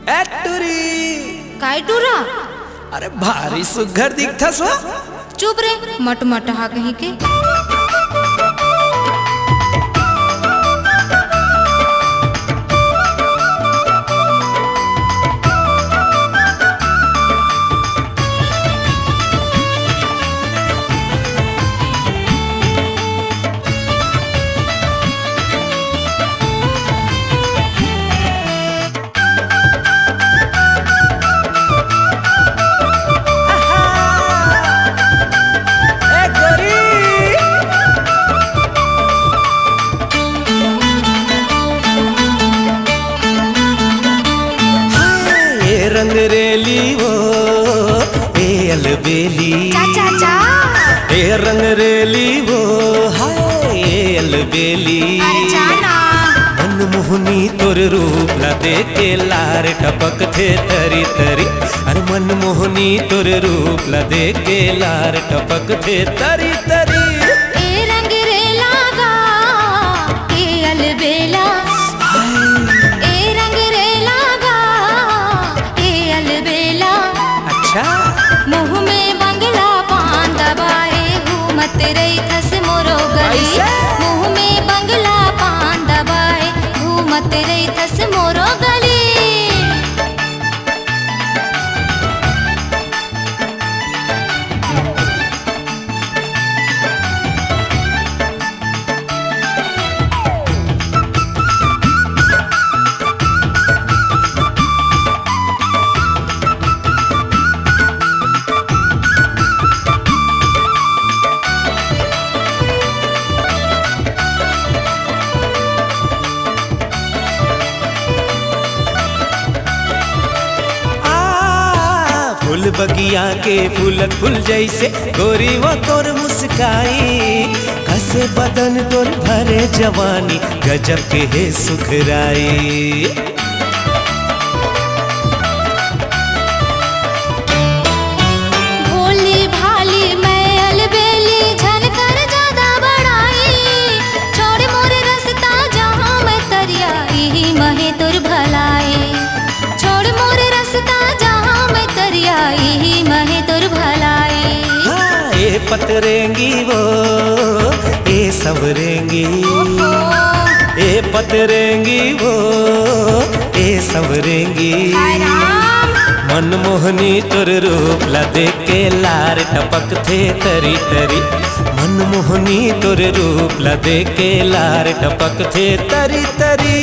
टूरी काय टूरा? अरे भारी सुघर दिखता सो। चुप रे मट मट हा कहीं के। रंग रेली वो ए अलबेली चा चा चा। ए रंग रेली वो हाय ए अलबेली। अरे जाना मनमोहनी तोर रूप ला देखे लार टपक थे तरी तरी। अरे मनमोहनी तोर रूप ला देखे लार टपक थे तरी तरी। ए रंग रे लागा ए अलबेला। ए रंग रे लागा ए अलबेला। अच्छा मुँह में बंगला पान दबाए घूमत रही थस मोरो गली। ऐसे? मुँह में बंगला पान दबाए घूमत रही थस मोरो गली। फूल बगिया के फूलत फूल जैसे गोरी वो तोर मुस्काई। कसे बदन तोर भरे जवानी गजब के है सुखराई। भोली भाली मैं अलबेली झनकर ज्यादा बड़ाई। छोड़ मोरे रास्ता जहाँ मैं तरिया यही महे तुर भलाई। छोड़ मोरे रास्ता जहाँ मैं तरिया यही महे तुर भलाई। हाँ ये पतरेंगी वो ये सवरेंगी। ये पतरेंगी वो ये सवरेंगी। हाय राम मनमोहनी तोर रूप ला देख के लार टपक थे तरी तरी। मनमोहनी तोर रूप ला देख के लार टपक थे तरी तरी।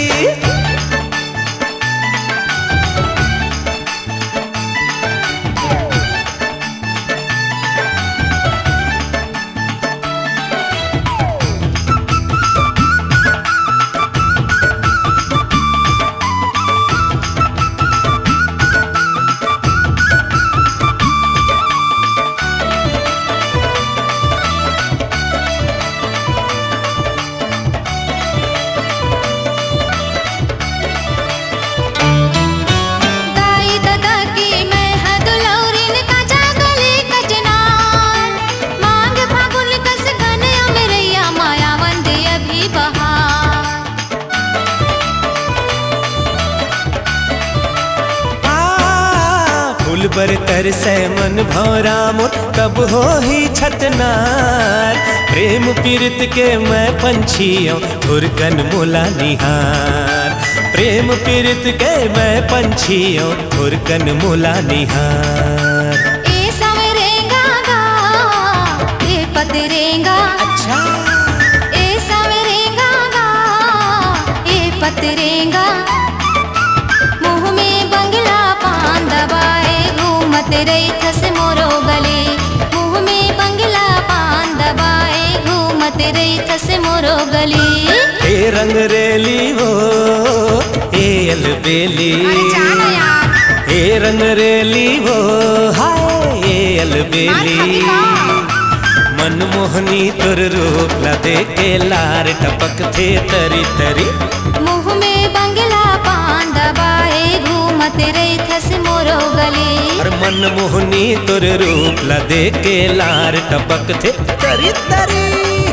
दाई दादा की मैं हदुलौरिन का जागले कचनार। मांग फागुन कस घन अमरैया मायावंद अभी बहार। फूल बर तर से मन भौरा मोर कब हो ही छतनार। प्रेम पीड़ित के मैं पंछियों थुरकन मोला निहार। प्रेम पीड़ित के मैं पंछियों थुरकन मोला निहार। ए सवरेंगा गा ए पतरेंगा। अच्छा ए सवरेंगा गा ए पतरेंगा। मुँह में बंगला पान दबाए घूमत रही थस मोरो गले। मुँह में बंगला पान दबाए घूमत रही थस मोरो गली। ए रंग रेली वो ए अलबेली। अरे जाना यार ए रंग रेली वो हाय ए अलबेली। मार खाती का? मनमोहनी तोर रूप ला देखे लार टपक थे तरी तरी। मुँह में बंगला पान दबाए घूमत रही थस मोरो गले। और मनमोहनी तोर रूप ला देखे लार टपक थे तरी तरी।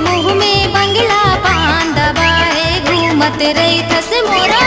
मुँह में बंगला पान दबाए घूमत रही थस मोरो